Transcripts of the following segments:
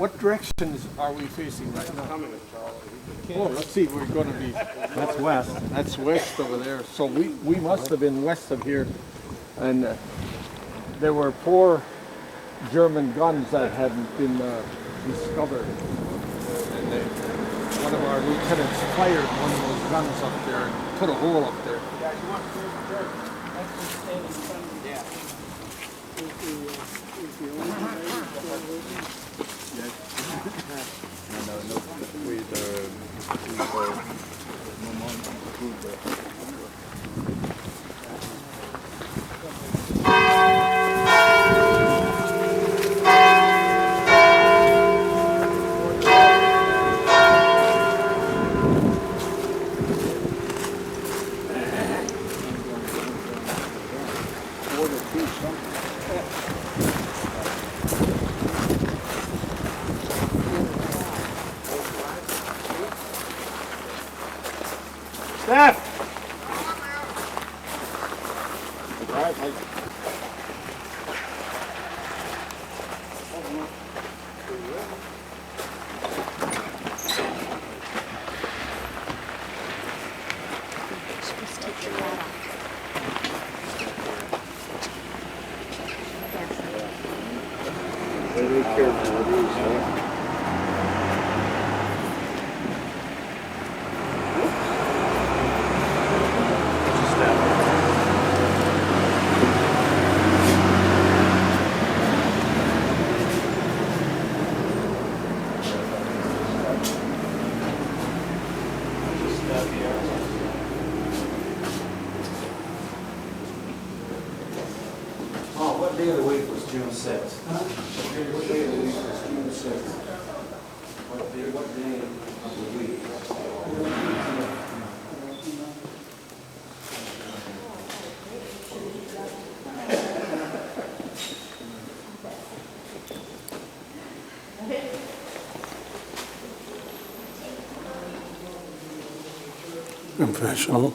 what directions are we facing right now? Oh, let's see, we're going to be, that's west. That's west over there. So we must have been west of here. And there were 4 German guns that hadn't been discovered. And one of our lieutenants fired one of those guns up there and put a hole up there. Yeah, you want to that's the stand in front of you. Yeah. Is the only Staff! Very careful with these, huh? What day of the week was June 6th? Huh? What day of the week was June 6th? What day of the week? Professional.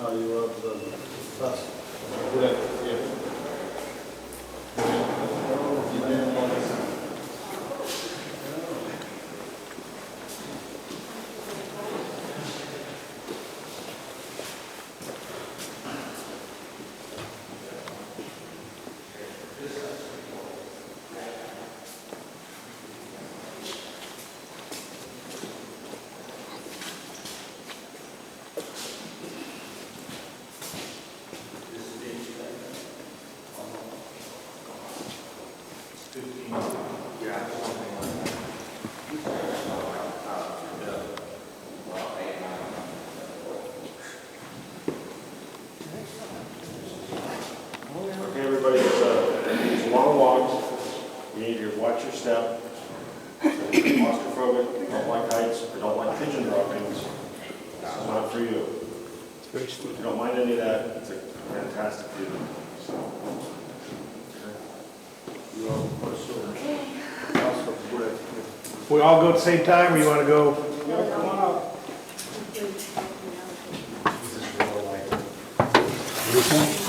Okay, everybody, it's a long walk. You need to watch your step. Claustrophobic, don't like heights, or don't like pigeon droppings. This is not for you. If you don't mind any of that, it's a fantastic view. We all go at the same time, or you want to go? Come on up.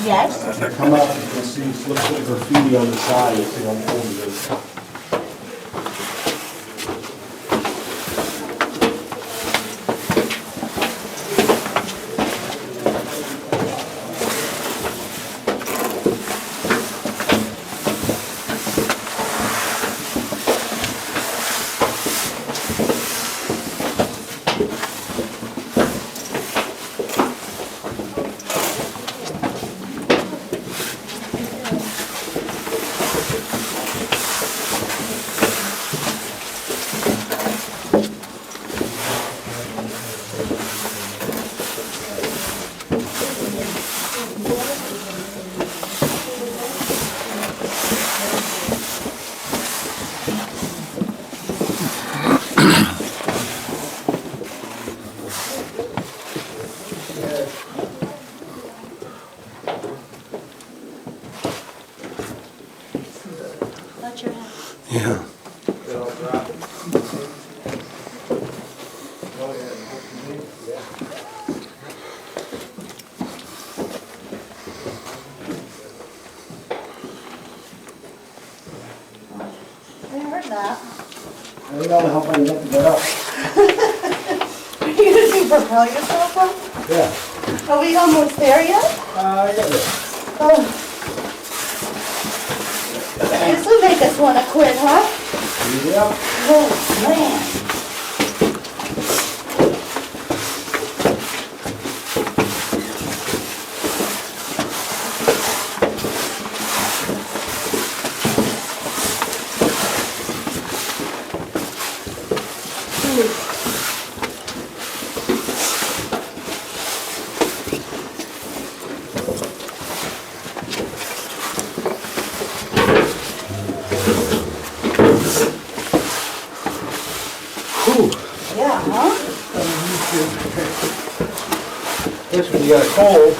Yes. Come up, you can see slips of graffiti on the side if you don't hold this. Yeah. I heard that. need all the help I can get to get up. Are you gonna propel yourself up? Yeah. Are we almost there yet? I got it. Oh. This will make us wanna quit, huh? Yep. Oh, man. Yeah, huh? This when you got a cold.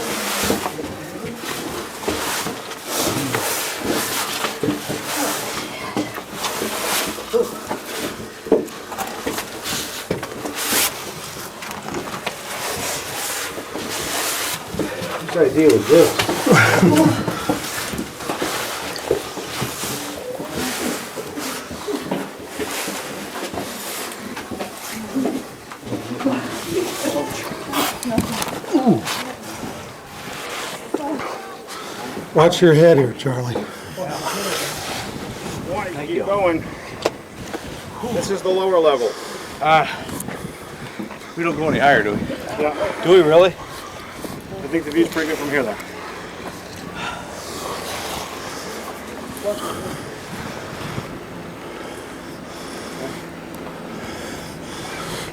Whose idea was this? Watch your head here, Charlie. Boy, keep going. This is the lower level. We don't go any higher, do we? Yeah, Do we really? I think the view's pretty good from here though.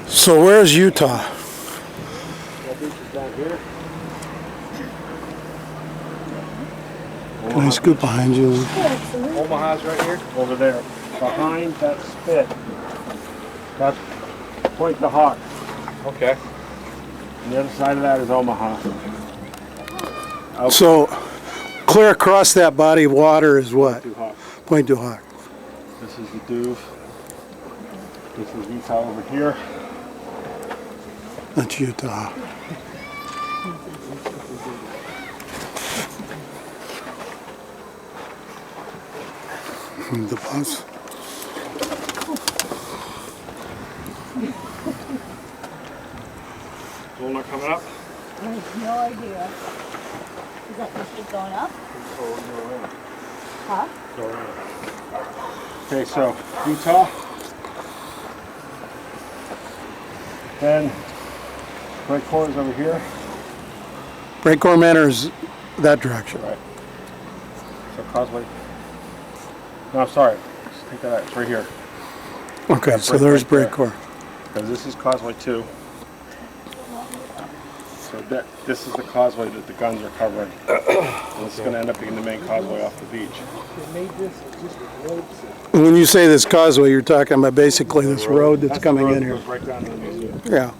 So where's Utah? That beach is down here. Can I scoot behind you? Omaha's right here. Over there. Behind that spit. That's Point the Hawk. Okay. And the other side of that is Omaha. So clear across that body of water is what? Two Hawk. Point du Hoc. This is the Duve. This is Utah over here. That's Utah. The bus. Still not coming up? I have no idea. Is that supposed to be going up? Huh? Okay, so Utah. Then Great Core is over here. Breakcore Manor is that direction. Right. So Causeway. No, I'm sorry. Just take that out. It's right here. Okay, so there's right there. Breakcore. Because this is Causeway 2. So this is the causeway that the guns are covering. And this is going to end up being the main causeway off the beach. When you say this causeway, you're talking about basically this road that's the coming road in that here. goes right down to the museum. Yeah.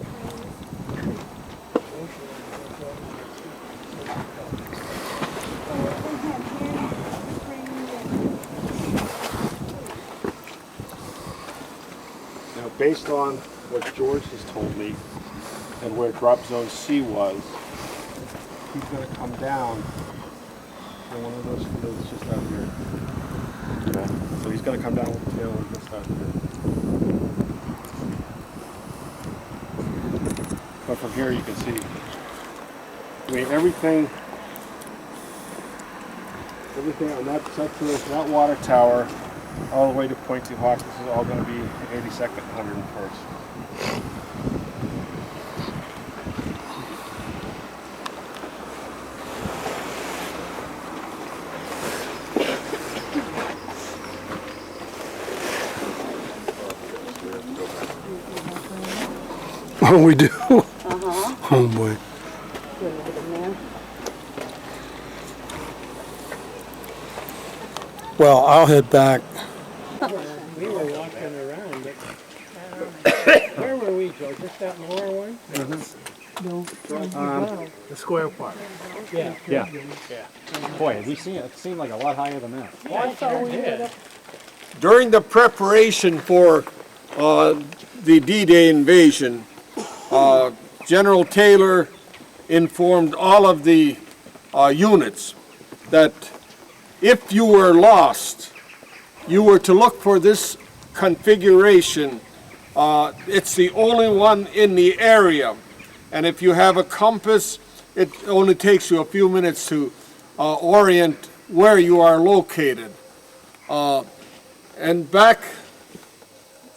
Now, based on what George has told me and where drop zone C was, he's going to come down in one of those fields just out here. Okay. So he's going to come down with the tail end just out here. But from here you can see, I mean, everything on that section, that water tower, all the way to Point du Hoc, this is all going to be 82nd, 101st. Oh, we do? Uh-huh. Oh, boy. Good, look in there. Well, I'll head back. We were walking around, but where were we, Joe? Just that lower one? The square part. Yeah. Yeah. Boy, have you seen it? It seemed like a lot higher than that. I thought we did. During the preparation for the D-Day invasion, General Taylor informed all of the units that if you were lost, you were to look for this configuration. It's the only one in the area. And if you have a compass, it only takes you a few minutes to orient where you are located. And back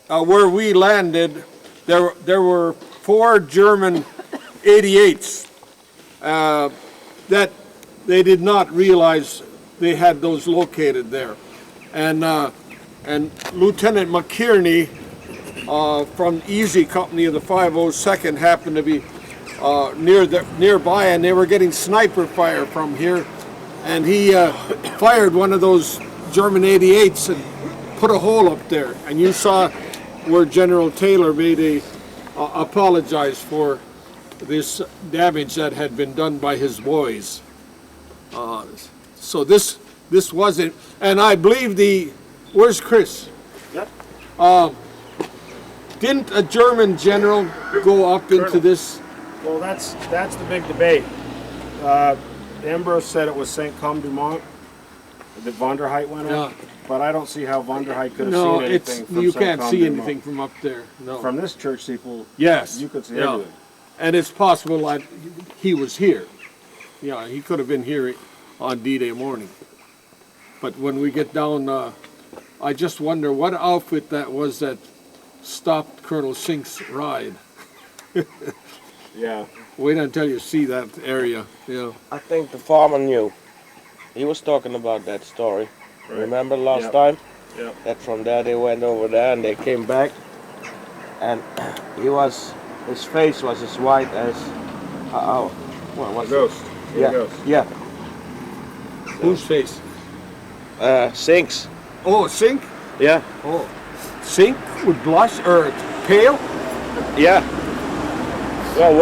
where we landed, there were 4 German 88s that they did not realize they had those located there. And Lieutenant McKierney from Easy Company of the 502nd happened to be nearby, and they were getting sniper fire from here, and he fired one of those German 88s and put a hole up there. And you saw where General Taylor made apologized for this damage that had been done by his boys. So this wasn't, and I believe where's Chris? Yep. Didn't a German general go up into this? Well, that's the big debate. Ambrose said it was St. Dumont that von der Heydt went up, but I don't see how von der Heydt could have seen anything from you St. can't see Dumont. anything from up there. No. From this church steeple, Yes. you could see yeah. everything. And it's possible that he was here. Yeah, he could have been here on D-Day morning. But when we get down, I just wonder what outfit that was that stopped Colonel Sink's ride. Yeah. Wait until you see that area. Yeah. I think the farmer knew. He was talking about that story. Right. Remember last Yep. time? Yep. That from there they went over there and they came back. And his face was as white as, what was A ghost. it? Yeah, Ghost. yeah. Whose face? Sinks. Oh, Sink? Yeah, Oh. Sink would blush or pale? yeah. Well,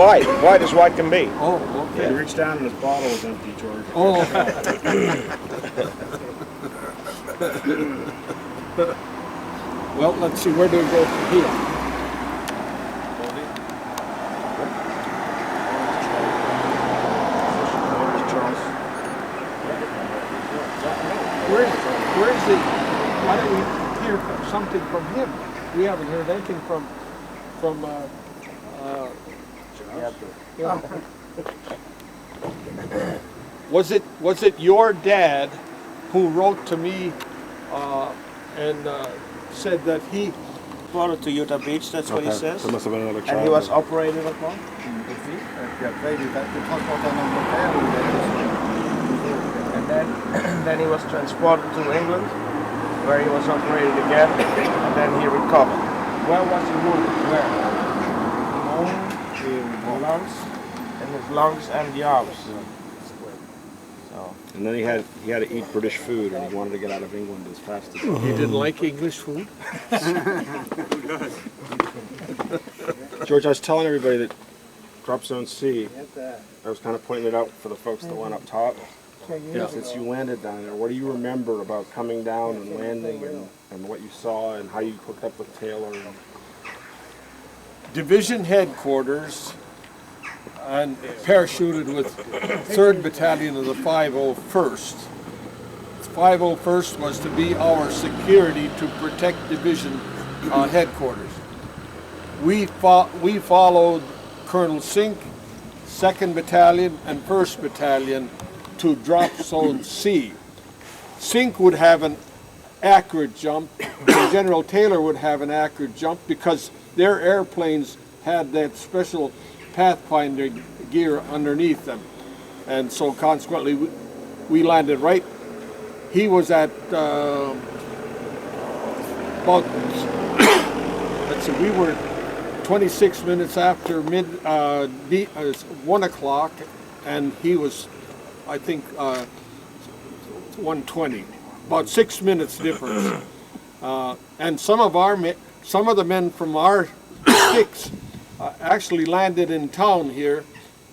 white as white can be. Oh, He okay. reached down and his bottle was empty, George. Oh. Well, let's see, where do we go from here? Where's the, why don't we hear something from him? We haven't heard anything from Was it your dad who wrote to me and said that he Brought it to Utah Beach, that's what he says. There must have been another child. And he was operated upon. And then he was transported to England, where he was operated again, and then he recovered. Where was he wounded? Where? In the lungs, in his lungs and the arms. So. And then he had to eat British food, and he wanted to get out of England as fast as possible. He didn't like English food? George, I was telling everybody that Drop Zone C, I was kind of pointing it out for the folks that went up top. Yeah. Since you landed down there, what do you remember about coming down and landing and what you saw and how you hooked up with Taylor? Division headquarters and parachuted with 3rd Battalion of the 501st. 501st was to be our security to protect division headquarters. We followed Colonel Sink, 2nd Battalion, and 1st Battalion to Drop Zone C. Sink would have an accurate jump, and General Taylor would have an accurate jump because their airplanes had that special Pathfinder gear underneath them. And so consequently, we landed right. He was at about, let's see, we were 26 minutes after 1 o'clock, and he was, I think, 1:20, about 6 minutes difference. And some of the men from our sticks actually landed in town here,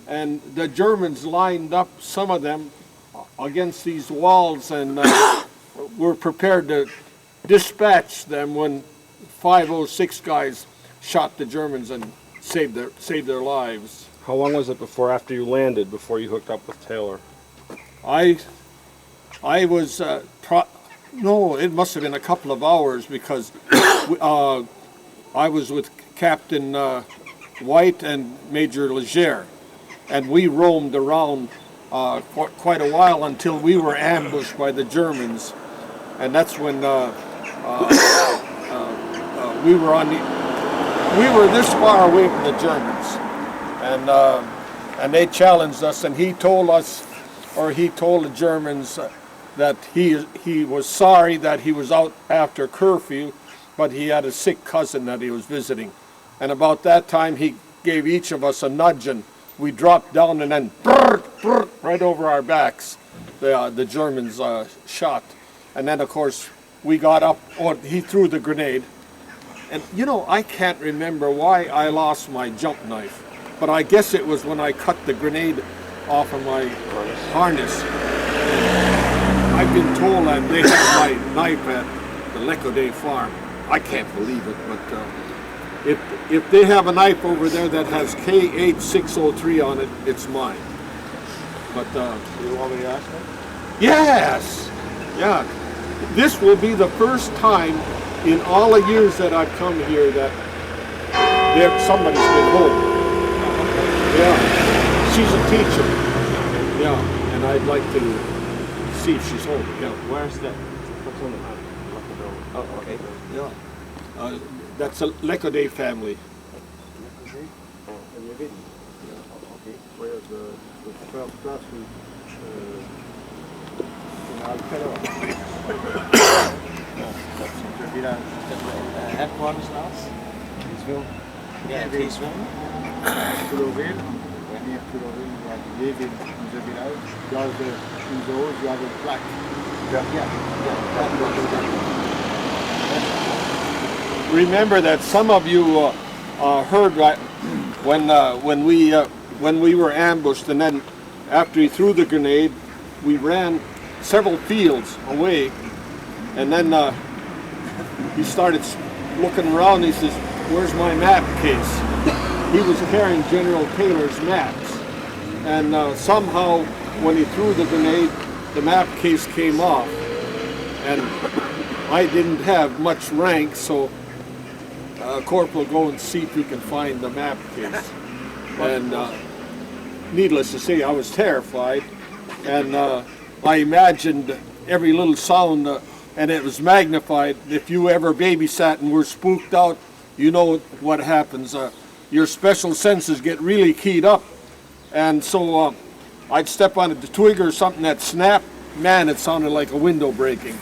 and the Germans lined up some of them against these walls and were prepared to dispatch them when 506 guys shot the Germans and saved their lives. How long was it after you landed, before you hooked up with Taylor? I was No, it must have been a couple of hours because I was with Captain White and Major Legere, and we roamed around for quite a while until we were ambushed by the Germans, and that's when we were this far away from the Germans, and they challenged us, and he told the Germans that he was sorry that he was out after curfew, but he had a sick cousin that he was visiting. And about that time, he gave each of us a nudge, and we dropped down, and then brrr, brrr, right over our backs, the Germans shot. And then, of course, we got up, he threw the grenade. And, you know, I can't remember why I lost my jump knife, but I guess it was when I cut the grenade off of my harness. I've been told that they have my knife at the Lecaudet farm. I can't believe it, but if they have a knife over there that has K8603 on it, it's mine. But You want me to ask them? yes, yeah. This will be the first time in all the years that I've come here that somebody's been home. Yeah, she's a teacher. Yeah, and I'd like to see if she's home. Yeah. Where's that? What's on the map? Oh, okay. Yeah. That's a Lecaudet family. Have you been? Okay. Where's the first class in Alcalá? Headquarters now? Peaceville. Yeah, Peaceville. Toulouville. Near Toulouville, you have to live in the village. You have the windows, you have a plaque. Remember that some of you heard when we were ambushed, and then after he threw the grenade, we ran several fields away, and then he started looking around. He says, "Where's my map case?" He was carrying General Taylor's maps, and somehow when he threw the grenade, the map case came off, and I didn't have much rank, so Corporal, go and see if you can find the map case. And needless to say, I was terrified, and I imagined every little sound, and it was magnified. If you ever babysat and were spooked out, you know what happens. Your special senses get really keyed up, and so I'd step on a twig or something that snapped. Man, it sounded like a window breaking.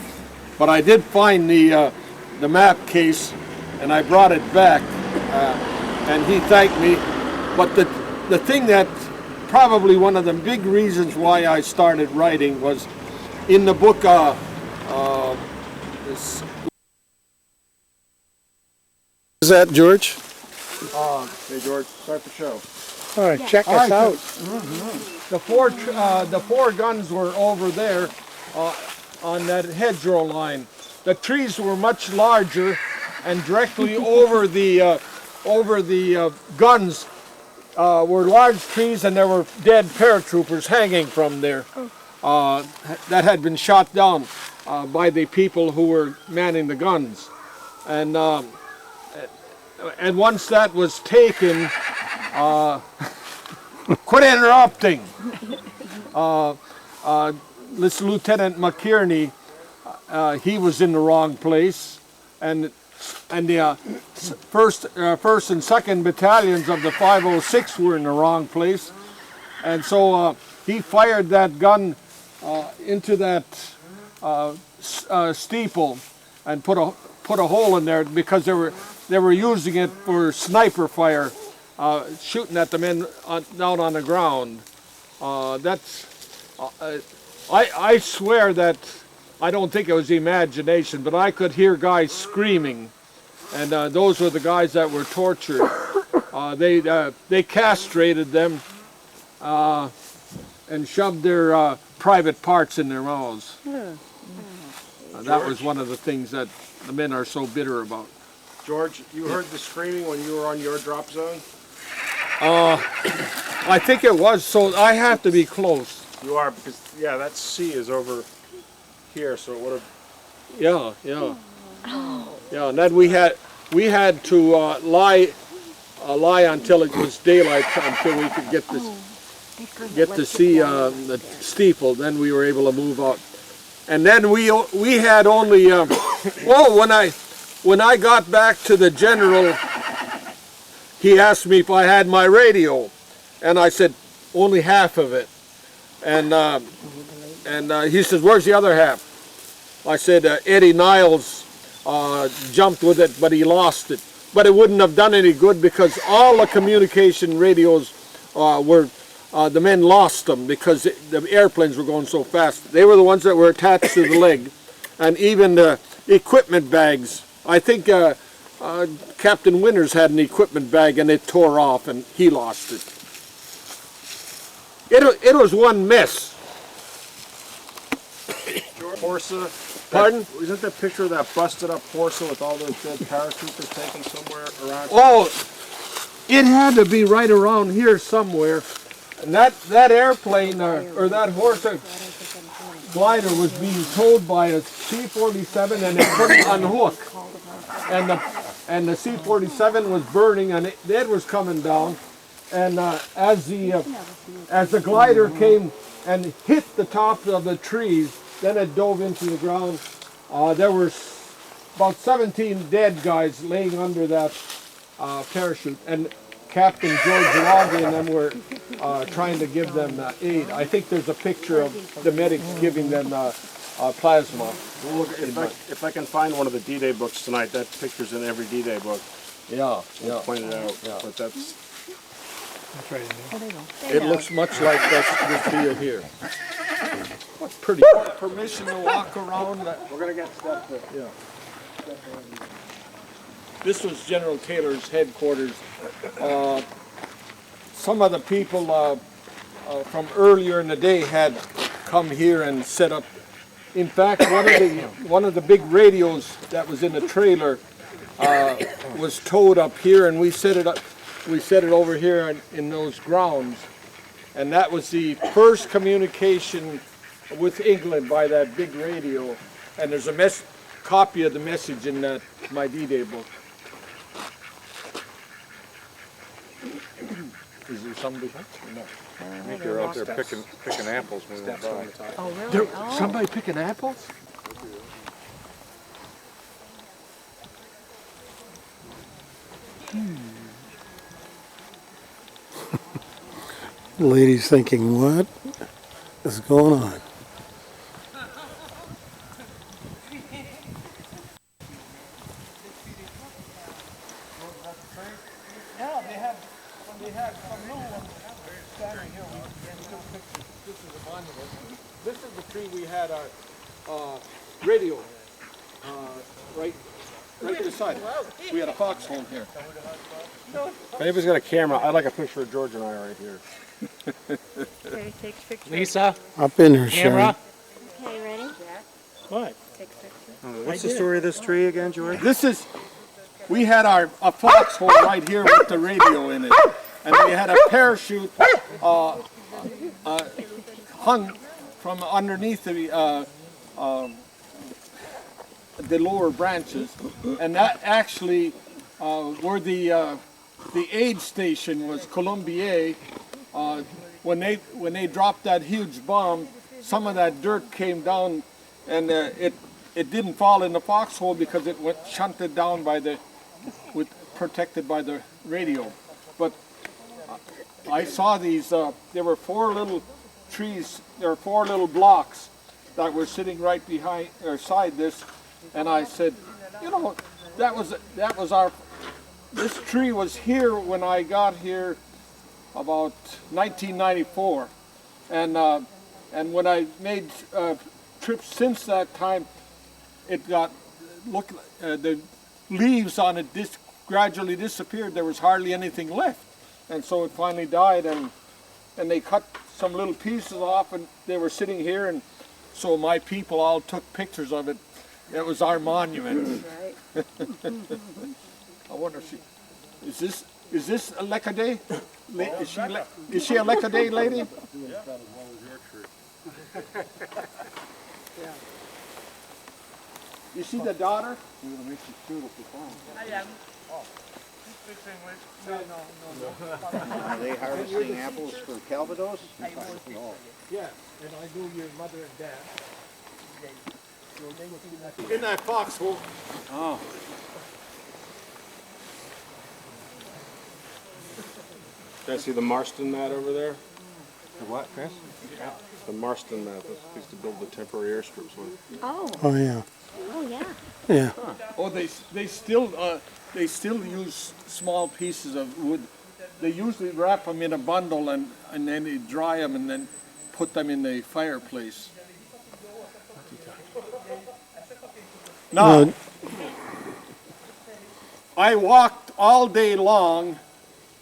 But I did find the map case, and I brought it back, and he thanked me. But the thing that probably one of the big reasons why I started writing was in the book. Is that George? Hey George, start the show. All right, check us out. The four guns were over there on that hedgerow line. The trees were much larger, and directly over the guns were large trees, and there were dead paratroopers hanging from there that had been shot down by the people who were manning the guns. And once that was taken, quit interrupting. This Lieutenant McKierney, he was in the wrong place, and the first and second battalions of the 506 were in the wrong place, and so he fired that gun into that steeple and put a hole in there because they were using it for sniper fire, shooting at the men down on the ground. I swear that I don't think it was imagination, but I could hear guys screaming, and those were the guys that were tortured. They castrated them and shoved their private parts in their mouths. That was one of the things that the men are so bitter about. George, you heard the screaming when you were on your drop zone? I think it was, so I have to be close. You are, because, yeah, that C is over here, so it would have Yeah, yeah. Yeah, and then we had to lie until it was daylight until we could get to see the steeple. Then we were able to move out. And then we had only when I got back to the general, he asked me if I had my radio, and I said only half of it. And he says, "Where's the other half?" I said, "Eddie Niles jumped with it, but he lost it." But it wouldn't have done any good because all the communication radios the men lost them because the airplanes were going so fast. They were the ones that were attached to the leg, and even the equipment bags. I think Captain Winters had an equipment bag and it tore off and he lost it. It was one mess. Horsa. Pardon? Isn't that picture of that busted up Horsa with all those dead paratroopers taken somewhere around? Oh, it had to be right around here somewhere. And that airplane or that horse glider was being towed by a C-47 and it couldn't unhook. And the C-47 was burning and it was coming down. And as the glider came and hit the top of the trees, then it dove into the ground. There were about 17 dead guys laying under that parachute, and Captain George Loggy and them were trying to give them aid. I think there's a picture of the medics giving them plasma. Well, look, if I can find one of the D-Day books tonight, that picture's in every D-Day book. Yeah, yeah. Pointed out, Yeah. but that's... That's right in there. It looks much like this deal here. What's pretty? Permission to walk around. We're going to get stuff to... Yeah. This was General Taylor's headquarters. Some of the people from earlier in the day had come here and set up. In fact, one of the big radios that was in the trailer was towed up here, and we set it up. We set it over here in those grounds, and that was the first communication with England by that big radio. And there's a copy of the message in my D-Day book. Is there somebody? No. I think they're out there picking apples when we went by. Oh, really? Somebody picking apples? The lady's thinking, what is going on? Yeah, they had some new ones standing here. We took pictures. This is a monument. This is the tree we had our radio right beside it. We had a foxhole here. If anybody's got a camera, I'd like a picture of George and I right here. Okay, take pictures. Lisa, Up in there, Sharon. camera. Okay, ready? What? Take pictures. What's the story of this tree again, George? We had a foxhole right here with the radio in it. And we had a parachute hung from underneath the lower branches. And that actually, where the aid station was, Colombier, when they dropped that huge bomb, some of that dirt came down, and it didn't fall in the foxhole because it went shunted down protected by the radio. But I saw these. There were 4 little trees. There were 4 little blocks that were sitting right behind or side this, and I said, you know, that was our. This tree was here when I got here about 1994, and when I made trips since that time, it got the leaves on it gradually disappeared. There was hardly anything left, and so it finally died. And they cut some little pieces off, and they were sitting here, and so my people all took pictures of it. It was our monument. Right. I wonder if is this a Leckaday? Is she a Leckaday lady? About as well as your tree. You see the daughter? Are they harvesting apples for Calvados? Yeah, and I knew your mother and dad. In that foxhole. Oh. Guys see the Marston mat over there? The what, Chris? The Marston mat that they used to build the temporary airstrips with. Oh, Oh, yeah. oh, yeah. Yeah. Oh, they still use small pieces of wood. They usually wrap them in a bundle and then they dry them and then put them in the fireplace. Now, I walked all day long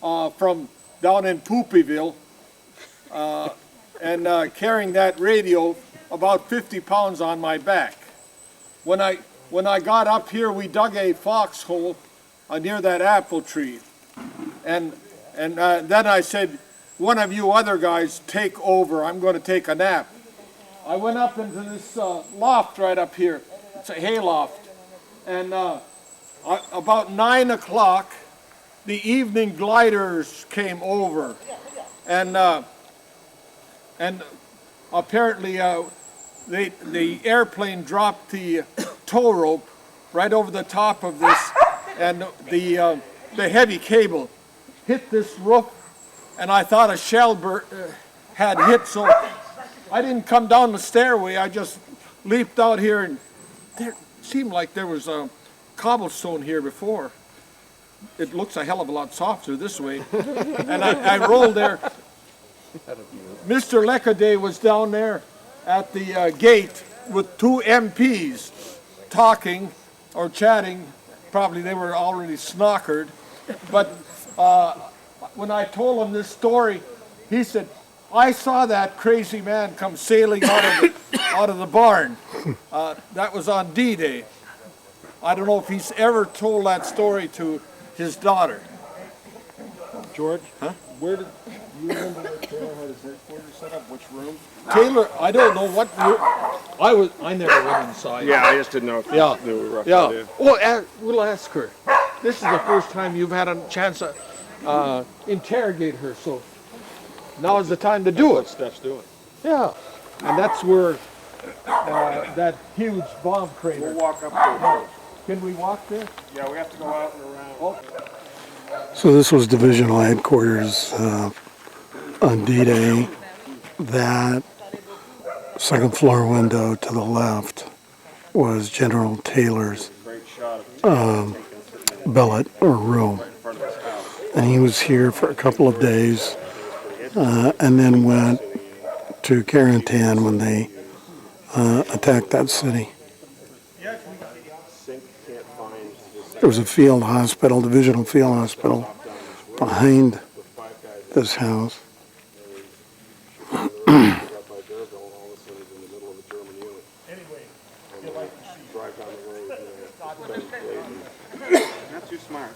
from down in Poopyville and carrying that radio about 50 pounds on my back. When I got up here, we dug a foxhole near that apple tree. And then I said, one of you other guys take over, I'm going to take a nap. I went up into this loft right up here. It's a hay loft. And about 9 o'clock, the evening gliders came over. And apparently the airplane dropped the tow rope right over the top of this, and the heavy cable hit this roof, and I thought a shell had hit, so I didn't come down the stairway. I just leaped out here, and there seemed like there was a cobblestone here before. It looks a hell of a lot softer this way. And I rolled there. Mr. Leckaday was down there at the gate with 2 MPs talking or chatting. Probably they were already snockered. But when I told him this story, he said, I saw that crazy man come sailing out of the barn. That was on D-Day. I don't know if he's ever told that story to his daughter. George? Huh? Where did you remember where Taylor had his headquarters set up? Which room? Taylor, I don't know what room. I never went inside. Yeah, I just didn't know if you knew a rough Yeah. idea. Well, we'll ask her. This is the first time you've had a chance to interrogate her, so now is the time to do What it. Steph's doing. Yeah. And that's where that huge bomb crater. We'll walk up there. Can we walk there? Yeah, we have to go out and around. So this was divisional headquarters on D-Day. That second floor window to the left was General Taylor's billet or room. And he was here for a couple of days and then went to Carentan when they attacked that city. There was a field hospital, divisional field hospital, behind this house. Not too smart.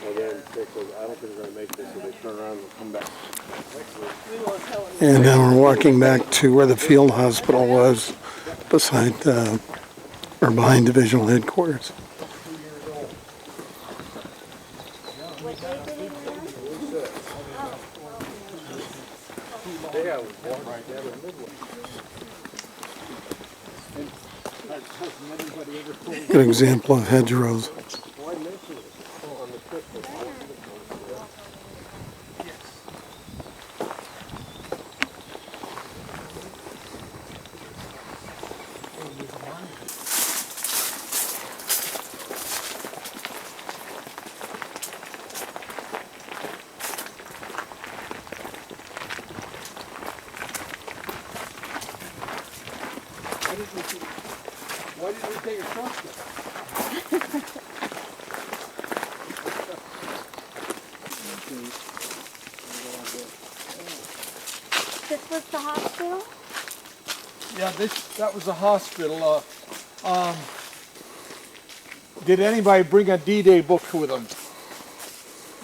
And then they said, I don't think we're going to make this, so they turn around and come back. And now we're walking back to where the field hospital was, beside or behind divisional headquarters. Good example of hedgerows. Why didn't we take a shortcut? This was the hospital? Yeah, that was a hospital. Did anybody bring a D-Day book with them?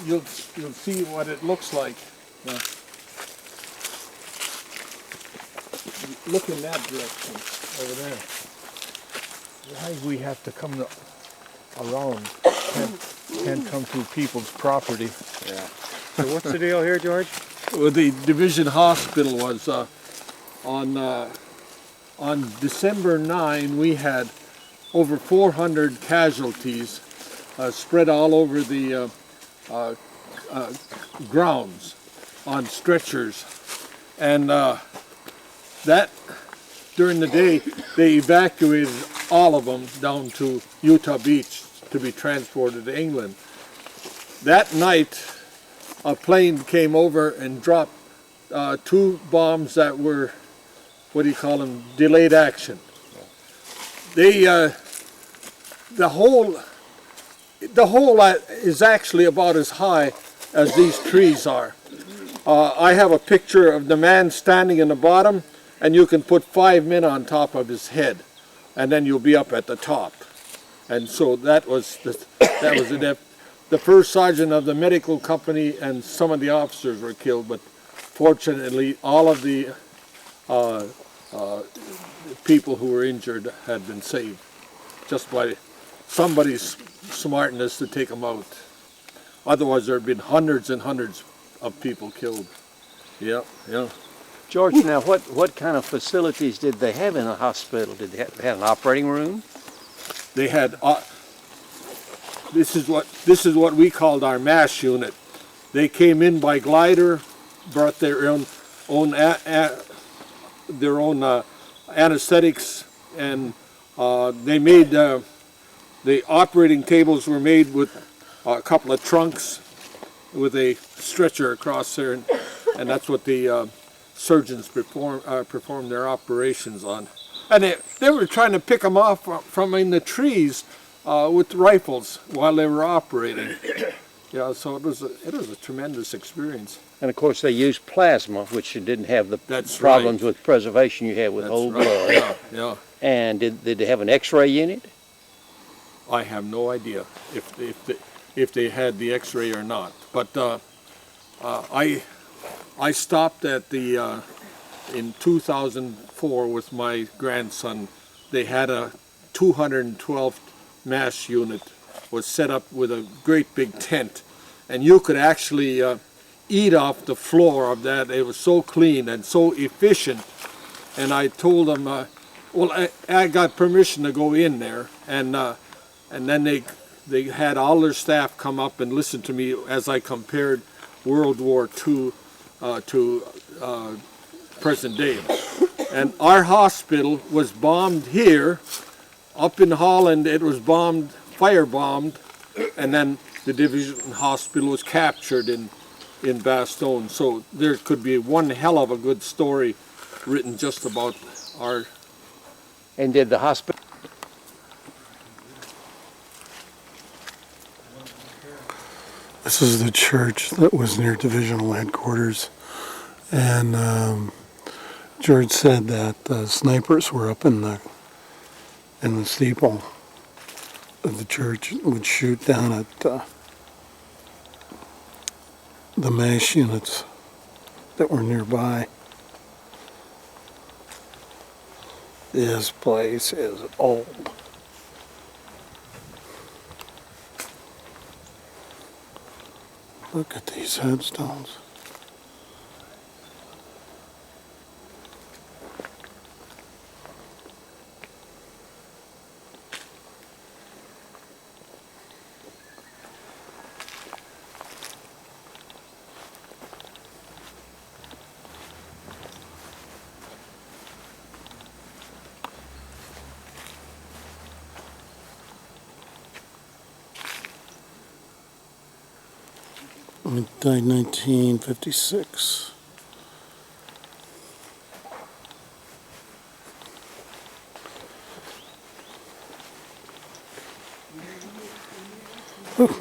You'll see what it looks like. Look in that direction over there. why we have to come around, can't come through people's property. Yeah. So what's the deal here, George? Well, the division hospital was on December 9. We had over 400 casualties spread all over the grounds on stretchers, and that during the day they evacuated all of them down to Utah Beach to be transported to England. That night, a plane came over and dropped 2 bombs that were, what do you call them, delayed action. They, the hole is actually about as high as these trees are. I have a picture of the man standing in the bottom, and you can put 5 men on top of his head, and then you'll be up at the top. And so that was the first sergeant of the medical company and some of the officers were killed, but fortunately all of the people who were injured had been saved just by somebody's smartness to take them out. Otherwise there had been hundreds and hundreds of people killed. Yeah. George, now what kind of facilities did they have in the hospital? Did they have an operating room? They had, this is what we called our MASH unit. They came in by glider, brought their own anesthetics, and they made the operating tables were made with a couple of trunks with a stretcher across there, and that's what the surgeons perform their operations on. And they were trying to pick them off from in the trees with rifles while they were operating. Yeah, so it was a tremendous experience. And of course they used plasma, which didn't have the That's problems right. with preservation you have with That's whole right. blood. Yeah. And did they have an X-ray unit? I have no idea if they had the X-ray or not. But I stopped at the in 2004 with my grandson. They had a 212th MASH unit was set up with a great big tent, and you could actually eat off the floor of that. It was so clean and so efficient. And I told them, well, I got permission to go in there, and then they had all their staff come up and listen to me as I compared World War II to present day. And our hospital was bombed here. Up in Holland, it was firebombed, and then the division hospital was captured in Bastogne. So there could be one hell of a good story written just about our... And did the hospital... This is the church that was near divisional headquarters, and George said that snipers were up in the steeple of the church, would shoot down at the MASH units that were nearby. This place is old. Look at these headstones. He died in 1956. Whew.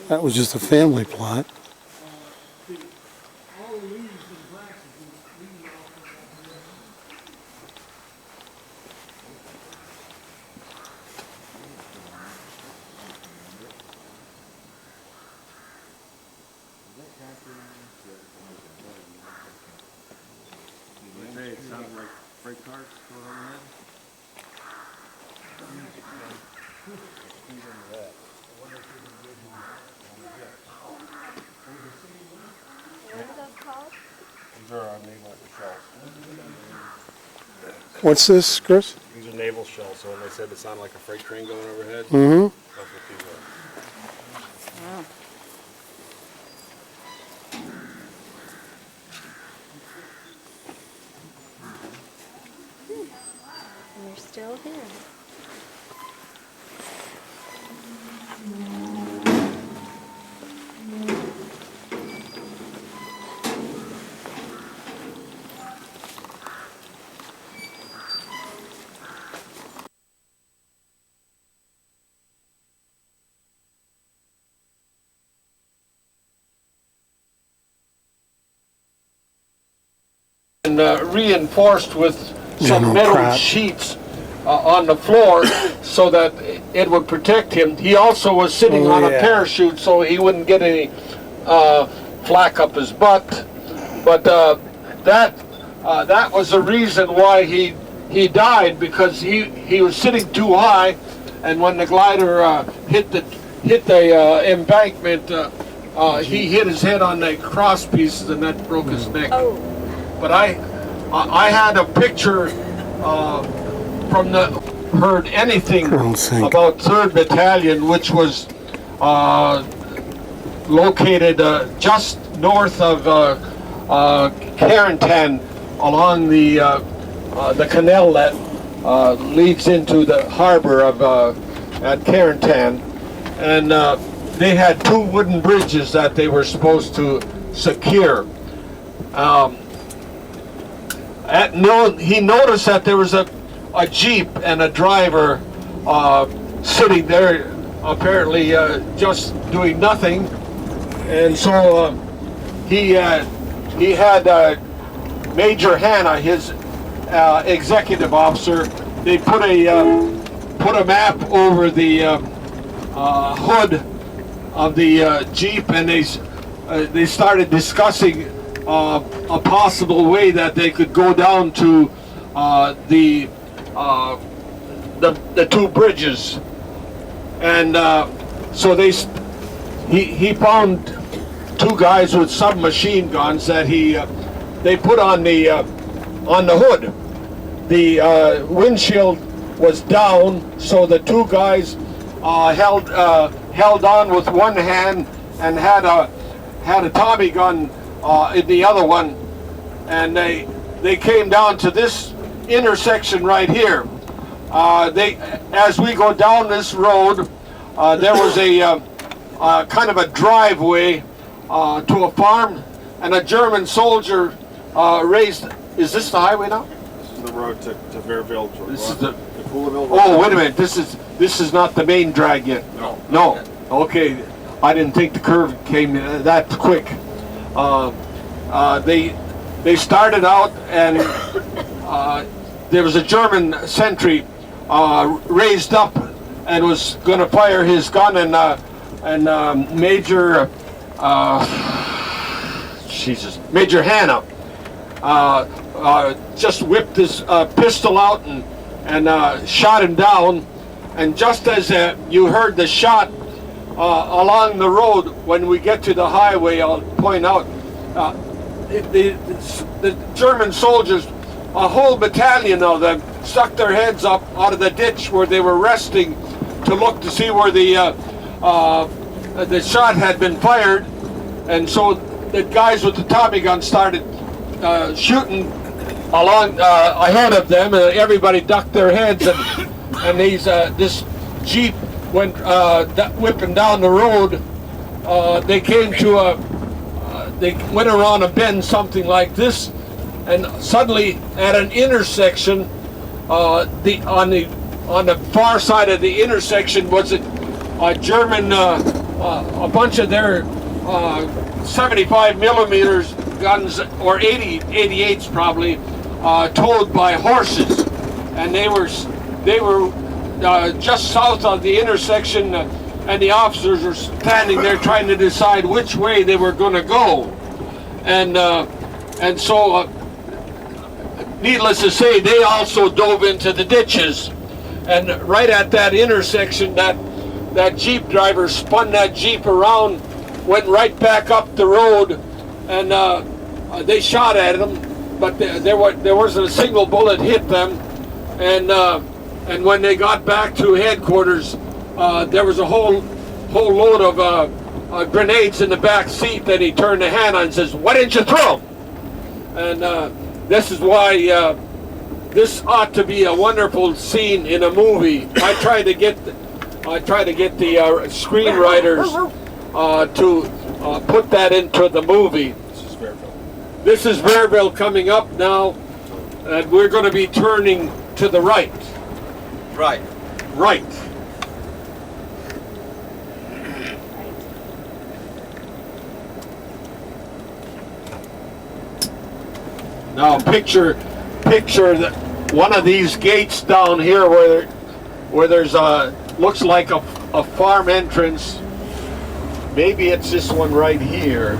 That was just a family plot. It sounded like freight cars going on there. What are those called? These are naval shells. What's this, Chris? These are naval shells, so when they said it sounded like a freight train going overhead, Mm-hmm. that's what these are. And they're still here. And reinforced with some General metal Pratt. sheets on the floor so that it would protect him. He also was sitting on a parachute so he wouldn't get any flak up his butt. But that was the reason why he died, because he was sitting too high, and when the glider hit the embankment, he hit his head on the cross pieces and that broke his neck. Oh. But I had a picture from heard anything Colonel Sink. about 3rd Battalion, which was located just north of Carentan, along the canal that leads into the harbor of at Carentan, and they had 2 wooden bridges that they were supposed to secure. At noon, he noticed that there was a Jeep and a driver sitting there, apparently just doing nothing. And so he had Major Hanna, his executive officer. They put a map over the hood of the Jeep, and they started discussing a possible way that they could go down to the 2 bridges, and so he found 2 guys with submachine guns that they put on the hood. The windshield was down, so the 2 guys held on with one hand and had a Tommy gun in the other one, and they came down to this intersection right here. As we go down this road, there was a kind of a driveway to a farm, and a German soldier raised. Is this the highway now? This is the road to Verville. This is the. Coolville. Oh, wait a minute. This is not the main drag yet. No. Okay. I didn't think the curve came that quick. They started out, and there was a German sentry raised up and was going to fire his gun, and Major Major Hanna just whipped his pistol out and shot him down. And just as you heard the shot along the road, when we get to the highway, I'll point out, the German soldiers, a whole battalion of them, stuck their heads up out of the ditch where they were resting to look to see where the shot had been fired. And so the guys with the Tommy gun started shooting along ahead of them, and everybody ducked their heads, and this Jeep went whipping down the road. They came to they went around a bend, something like this, and suddenly at an intersection, on the far side of the intersection was a German, a bunch of their 75 millimeters guns, or 88s probably, towed by horses, and they were just south of the intersection, and the officers were standing there trying to decide which way they were going to go, and so needless to say, they also dove into the ditches, And right at that intersection, that Jeep driver spun that Jeep around, went right back up the road, and they shot at him, but there wasn't a single bullet hit them. And when they got back to headquarters, there was a whole load of grenades in the back seat. That he turned the hand on and says, "Why didn't you throw them?" And this is why this ought to be a wonderful scene in a movie. I try to get the screenwriters to put that into the movie. This is Bearville coming up now, and we're going to be turning to the right. Right. Right. Now picture that one of these gates down here where there's looks like a farm entrance. Maybe it's this one right here.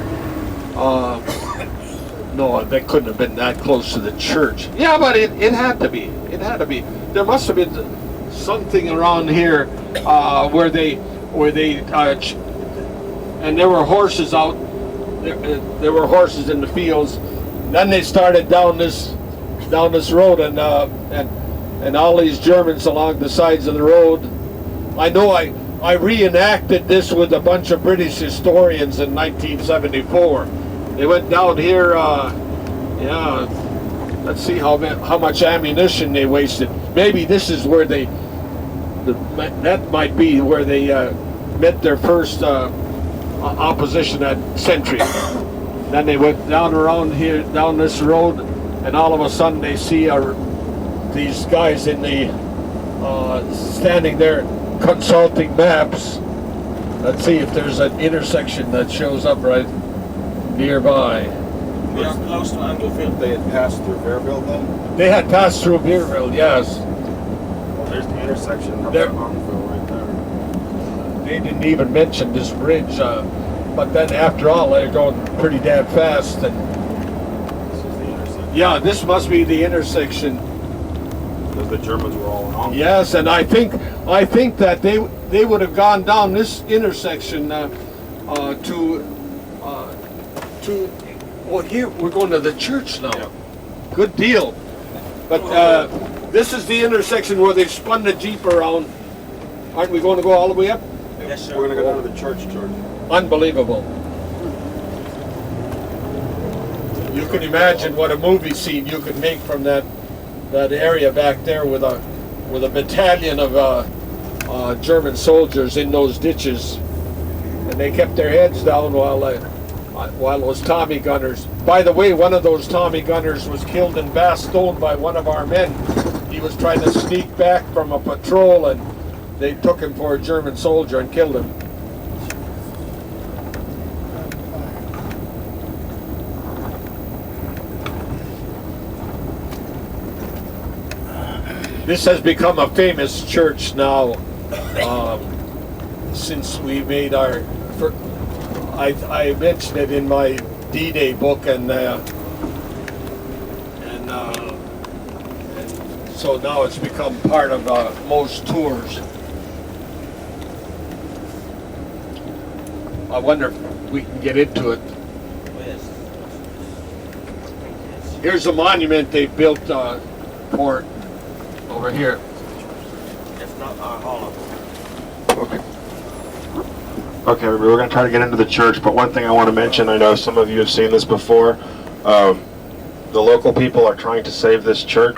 No, that couldn't have been that close to the church. Yeah, but it had to be. It had to be. There must have been something around here where they and there were horses out. There were horses in the fields. Then they started down this road, and all these Germans along the sides of the road. I know I reenacted this with a bunch of British historians in 1974. They went down here. Yeah, let's see how much ammunition they wasted. Maybe this is where that might be where they met their first opposition at Sentry. Then they went down around here, down this road, and all of a sudden they see these guys in the standing there consulting maps. Let's see if there's an intersection that shows up right nearby. We are close to Angleville. They had passed through Bearville then? They had passed through Bearville, yes. Well, there's the intersection of Angleville right there. They didn't even mention this bridge, but then after all, they're going pretty damn fast. And This is the intersection. yeah, this must be the intersection. Because the Germans were all along. Yes, and I think that they would have gone down this intersection to well, here we're going to the church now. Yeah. Good deal. But this is the intersection where they spun the Jeep around. Aren't we going to go all the way up? Yes, sir. We're going to go down to the church, George. Unbelievable. You can imagine what a movie scene you could make from that area back there with a battalion of German soldiers in those ditches, and they kept their heads down while those Tommy gunners. By the way, one of those Tommy gunners was killed in Bastogne by one of our men. He was trying to sneak back from a patrol, and they took him for a German soldier and killed him. This has become a famous church now since we made our. I mentioned it in my D-Day book, and so now it's become part of most tours. I wonder if we can get into it. Here's a monument they built for over here. It's not our hall. Okay. Okay, we're going to try to get into the church, but one thing I want to mention, I know some of you have seen this before, the local people are trying to save this church.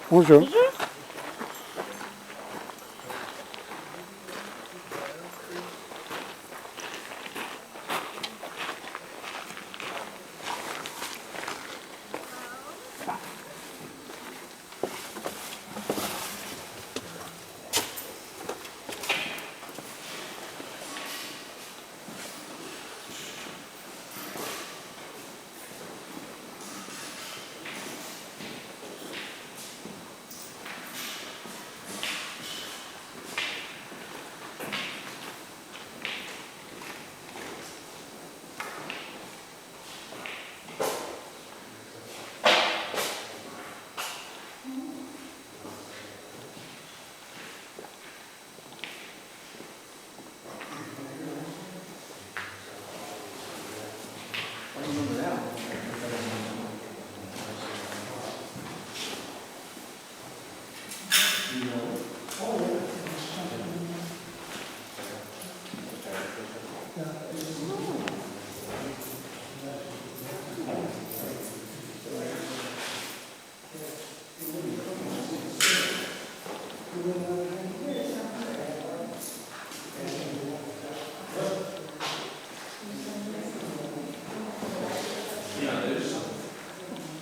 Bonjour.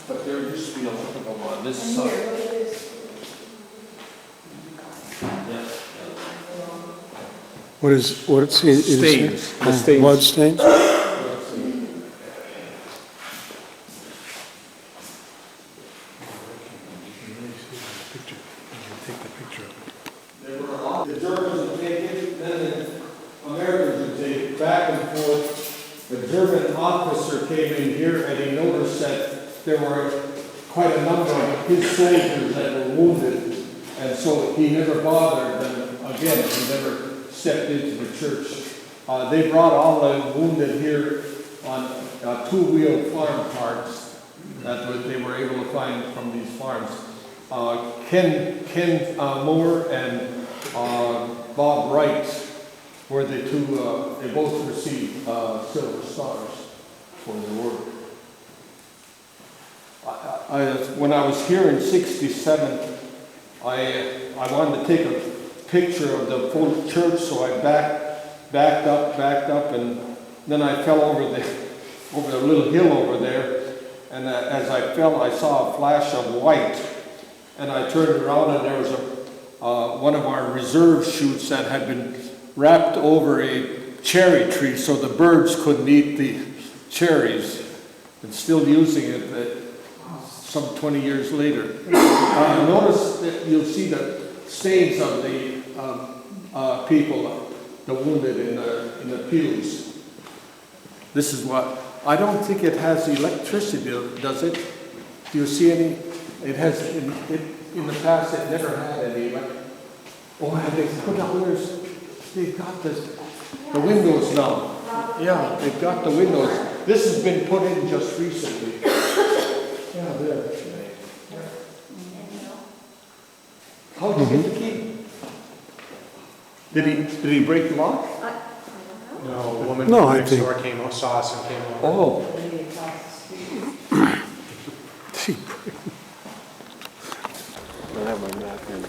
But there used to be a typical one, this side. What it's Stains. The stains. Blood stains? The Germans would take it, then the Americans would take it, back and forth. The German officer came in here and he noticed that there were quite a number of his soldiers that were wounded, and so he never bothered them again. He never stepped into the church. They brought all the wounded here on two-wheel farm carts that they were able to find from these farms. Ken Moore and Bob Wright were the two, they both received Silver Stars for their work. When I was here in '67, I wanted to take a picture of the full church, so I backed up, and then I fell over the little hill over there, and as I fell, I saw a flash of white, and I turned around, and there was one of our reserve chutes that had been wrapped over a cherry tree so the birds couldn't eat the cherries, and still using it some 20 years later. Notice that you'll see the stains of the people, the wounded in the pews. This is what, I don't think it has electricity, does it? Do you see any? It has, in the past it never had any, oh, have they put out theirs? They've got the windows now. Yeah, they've got the windows. This has been put in just recently. Yeah, there. How did you get the key? Did he break the lock? No, a woman No, I next think- door came, saw us and came over. Oh. I have my map here.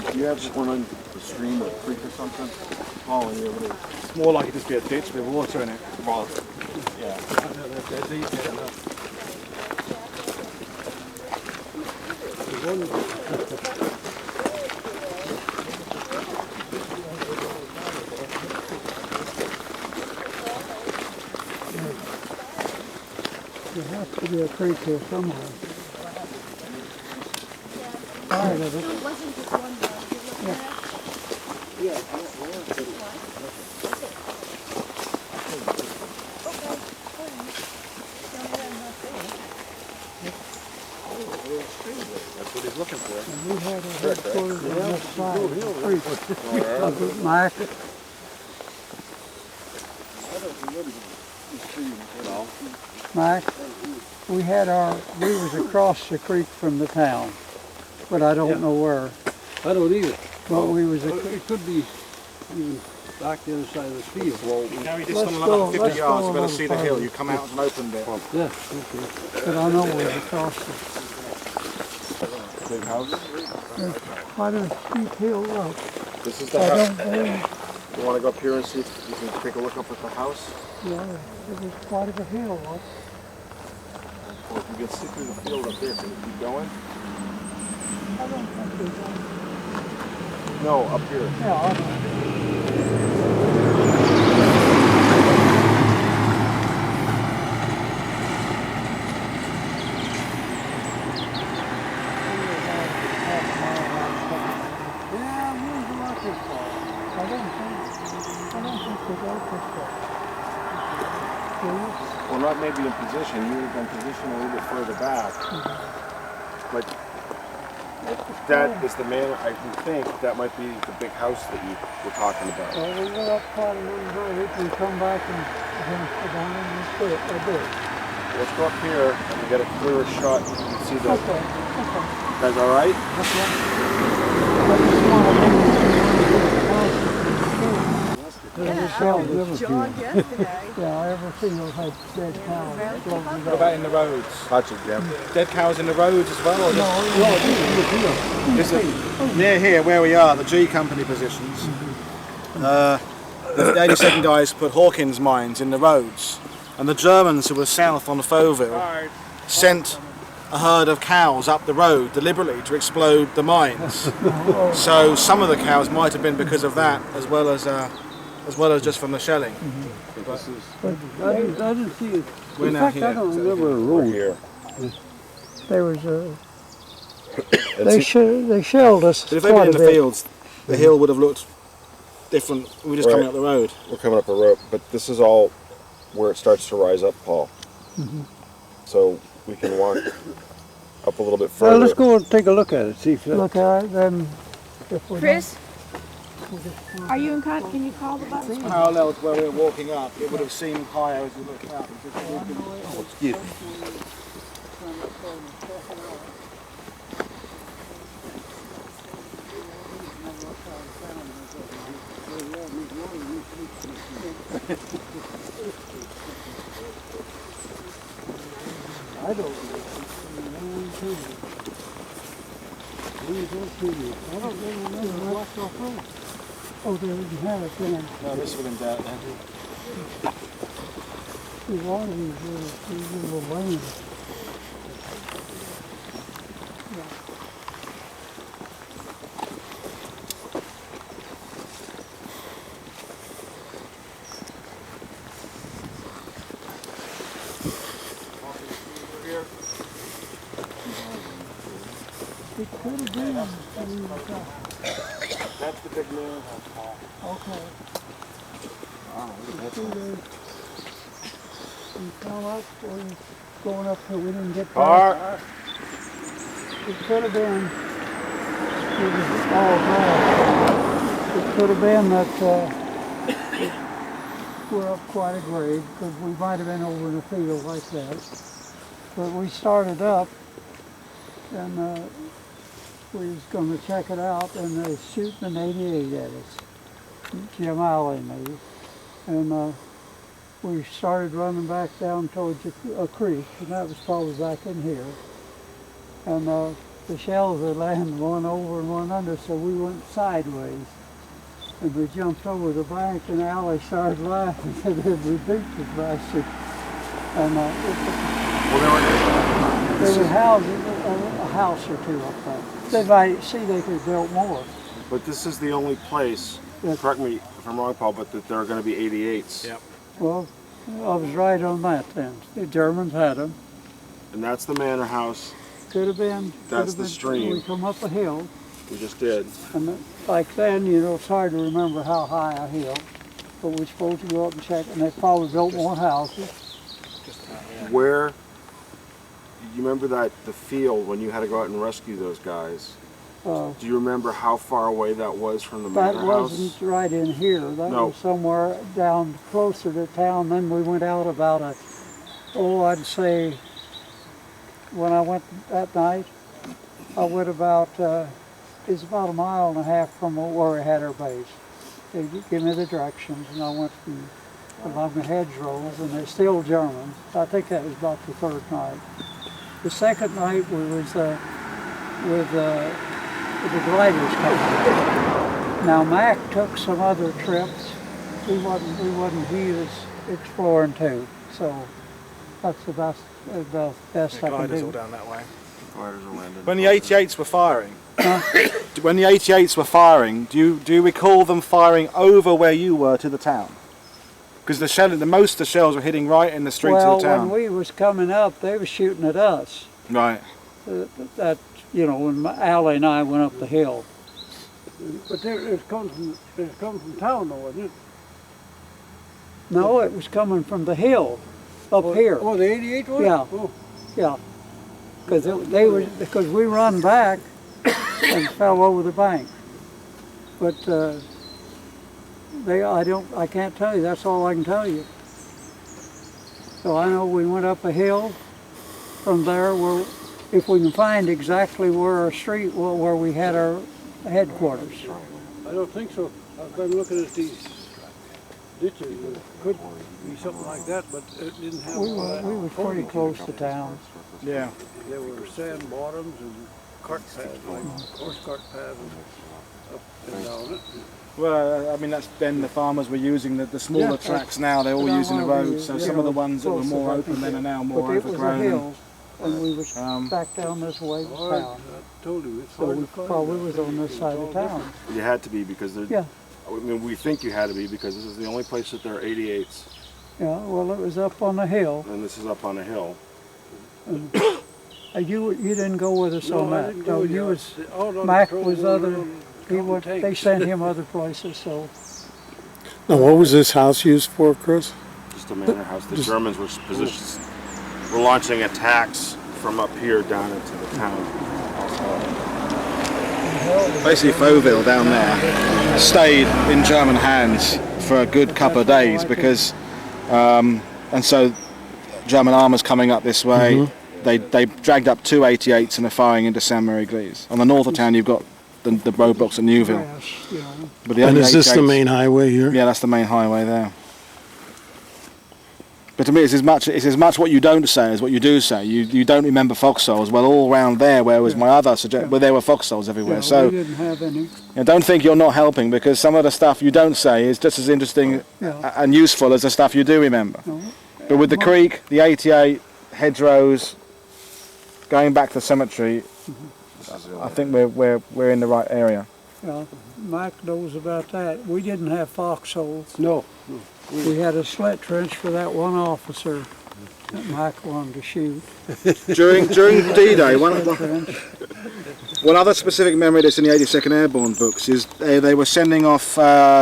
Did you have one on the stream or creek or something? Oh, yeah, It's more likely to be a ditch with water in it. well, There has to be a creek here somewhere. Part of it. It wasn't just one road. we had a headquarters on this side of the creek. Up at Mike. Mike, we was across the creek from the town, but I don't know where. I don't either. But we was, It could be even back the other side of the field. Now you just Let's gone go- another 50 let's yards, go you've got a to see the little hill. further. You come out as an open bit. Yeah, okay. but I know we was across the, Big house. there's quite a steep hill up. This is the I house. don't believe, You want to go up here and see if you can take a look up at the house? yeah, it was quite of a hill up. Or if you can see through the field up there, can you keep going? I don't think we done. No, up here. Yeah, yeah, we was about this far. I don't think we got this far. Well, not maybe in position. You would have been positioned a little bit further back. But that is the man, I can think that might be the big house that you were talking about. Well, we went up quite a little bit, we come back and then go down in this bit, a bit. Let's go up here and we get a clearer shot. You can see the. Okay, okay. Guys, all right? I just want to leave John yesterday. Yeah, every field had dead cows floating What about. about in the roads? Touch it, Jim. Dead cows in the roads as well? Or No, just, this is near here where we are, the G Company positions. The 82nd guys put Hawkins mines in the roads, and the Germans who were south on the Fauville sent a herd of cows up the road deliberately to explode the mines. So some of the cows might have been because of that, as well as just from the shelling. I didn't see it. We're In now fact, here. I don't remember a road. Here. There was a. They shelled us But if they'd been quite in a the bit. fields, the hill would have looked different. We were just coming Right. up the road. We're coming up a road, but this is all where it starts to rise up, Paul. So we can walk up a little bit further. Well, let's go and take a look at it, see if that... Look at it, then if we Chris, are you in contact? Can you call the bus? Parallel to where we were walking up, it would have seemed higher as we looked up. I don't know. I don't really remember what's off road. Oh, there you have it then. No, this would have been down then. See, a lot of these little lanes. It could have been. That's the big man. Okay. We come up, we're going up till we didn't get back. It could have been, it was all grass. It could have been that we're up quite a grade, because we might have been over in a field like that. But we started up, and we was going to check it out, and they shooting an 88 at us. Jim Alley and me. And we started running back down towards a creek, and that was probably back in here. And the shells were laying one over and one under, so we went sideways. And we jumped over the bank, and Allie started laughing and said, "We beat this bastard." And there were houses, a house or two up there. They might see they could have built more. But this is the only place, correct me if I'm wrong, Paul, but that there are going to be 88s. Yep. Well, I was right on that then. The Germans had them. And that's the manor house. Could have been. That's the stream. We come up a hill, We just did. and like then, you know, it's hard to remember how high a hill, but we're supposed to go up and check, and they probably built more houses. Where you remember the field when you had to go out and rescue those guys? Uh, Do you remember how far away that was from the That manor house? wasn't right in here. That No. was somewhere down closer to town. Then we went out about I'd say, when I went that night, I went about, it's about 1.5 miles from where we had our base. They gave me the directions, and I went along the hedgerows, and they're still German. I think that was about the third night. The second night we was with the gliders coming. Now Mac took some other trips. He was exploring too. So that's the best I can Gliders all do. down that way. Gliders are landed. When the 88s were firing, when the 88s were firing, do you recall them firing over where you were to the town? Because most of the shells were hitting right in the streets of the town. When we was coming up, they were shooting at us. Right. When Allie and I went up the hill. But it comes from town, though, wasn't it? No, it was coming from the hill up here. Oh, the 88 was? Yeah. Oh. Yeah. Because we run back and fell over the bank. But I can't tell you. That's all I can tell you. So I know we went up a hill from there. If we can find exactly where where we had our headquarters. I don't think so. I've been looking at these ditches. It could be something like that, but it didn't have. We were pretty close to town. Yeah. There were sand bottoms and cart paths, like horse cart paths up and down it. Well, I mean, that's then the farmers were using the smaller tracks now. They're all using the roads. So some of the ones that were more open then are now more overgrown. It was a hill, and we was back down this way to town. I told you, it's So hard we to find. probably was on this side of town. You had to be because Yeah. I mean, we think you had to be because this is the only place that there are 88s, Yeah, well, it was up on the hill. and this is up on a hill. You didn't go with us on No, I that. didn't No, go you yet. was Out on the Mac patrol was going other. around They counting sent him other places. So Now, what was this house used for, Chris? Just a manor house. The Germans were launching attacks from up here down into the town. Basically, Fauville down there stayed in German hands for a good couple of days because, and so German armours coming up this way, they dragged up 2 88s and are firing into Saint-Mary-Église. On the north of town, you've got the roadblocks at Neuville. But the And other is this the 88s main highway here? Yeah, that's the main highway there. But to me, it's as much what you don't say as what you do say. You don't remember foxholes. Well, all around there, where was my other where there were foxholes everywhere. yeah, So we didn't have any. don't think you're not helping because some of the stuff you don't say is just as interesting and useful as the stuff you do remember. No. But with the creek, the 88, hedgerows, going back to the cemetery, I think we're in the right area. Yeah, Mike knows about that. We didn't have foxholes. No. We had a slit trench for that one officer that Mike wanted to shoot. During D-Day, Trench. one other specific memory that's in the 82nd Airborne books is they were sending off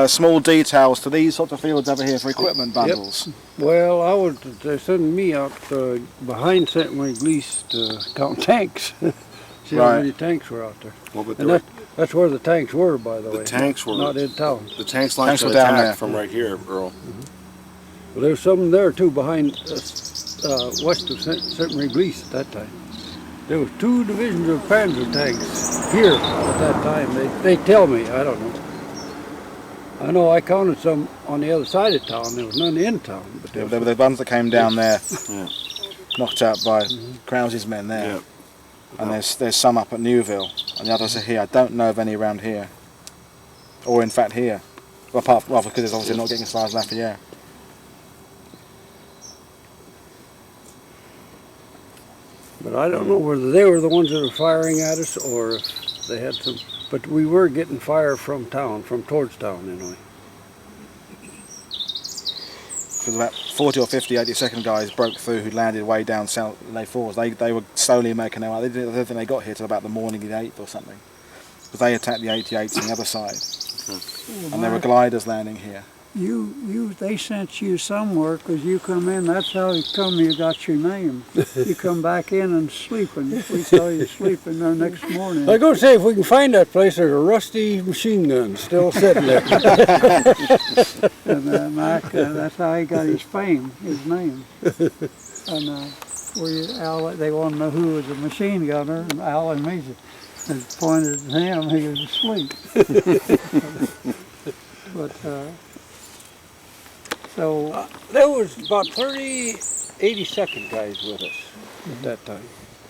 small details to these sorts of fields over here for equipment bundles. Well, they're sending me out behind Saint-Mary-Église to count tanks. See how Right. many tanks were out there. Well, but And that's where the tanks were, by the way. the tanks were Not in town. The tanks launched an were down attack there. from right here, Earl. Well, there was some there too behind west of Saint-Mary-Église at that time. There was 2 divisions of Panzer tanks here at that time. They tell me, I don't know. I know I counted some on the other side of town. There was none in town. But They were the ones that came down there, Yeah. knocked out by Krause's men there. Yeah. And there's some up at Neuville, and the others are here. I don't know of any around here, or in fact here. Well, because it's obviously not getting as far as Lafayette. But I don't know whether they were the ones that were firing at us or if they had some. But we were getting fire from town, from towards town anyway. Because about 40 or 50 82nd guys broke through who landed way down South Les Fours. They were slowly making their way. I don't think they got here till about the morning of the 8th or something. Because they attacked the 88s on the other side. And there were gliders landing here. they sent you somewhere because you come in. That's how you got your name. You come back in and sleeping. We saw you sleeping there next morning. I go say, if we can find that place, there's a rusty machine gun still sitting there. And Mac, that's how he got his fame, his name. And they want to know who was a machine gunner, and Al and me just pointed at him. He was asleep. But so There was about 82nd guys with us at that time.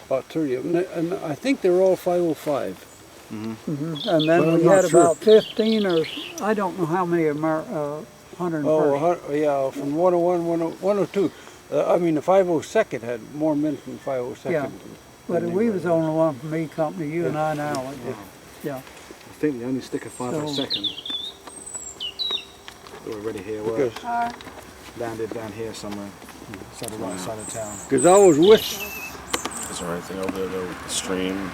About 30 of them. And I think they were all 505. and But then I'm we not had sure. about 15 or I don't know how many 101st. Oh, yeah, from 101, 102. I mean, the 502nd had more men than 502nd. Yeah. But we was the only one from E Company, you and I and Alan. Yeah. I think they only stick a 502nd. They were already here work. Landed down here somewhere. It's on the right side of town. Because I was with, Is there anything over there though? The stream?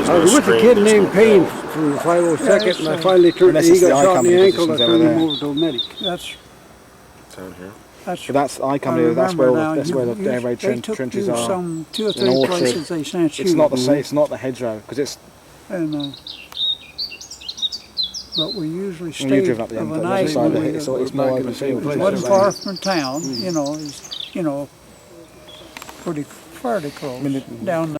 I was with a kid named Payne from the 502nd, and I finally turned, Unless he it's the got shot in the I-Company ankle, I positions turned over him there. over to a medic. Down here? But that's I Company. That's where the air raid trenches are. Some 2 or An 3 orchard. places they sent you. It's not the it's not the hedgerow because it's And, but we usually when you've stayed driven up the of end, a the night other side. when we It's more open field. it wasn't far from town. It's, fairly close down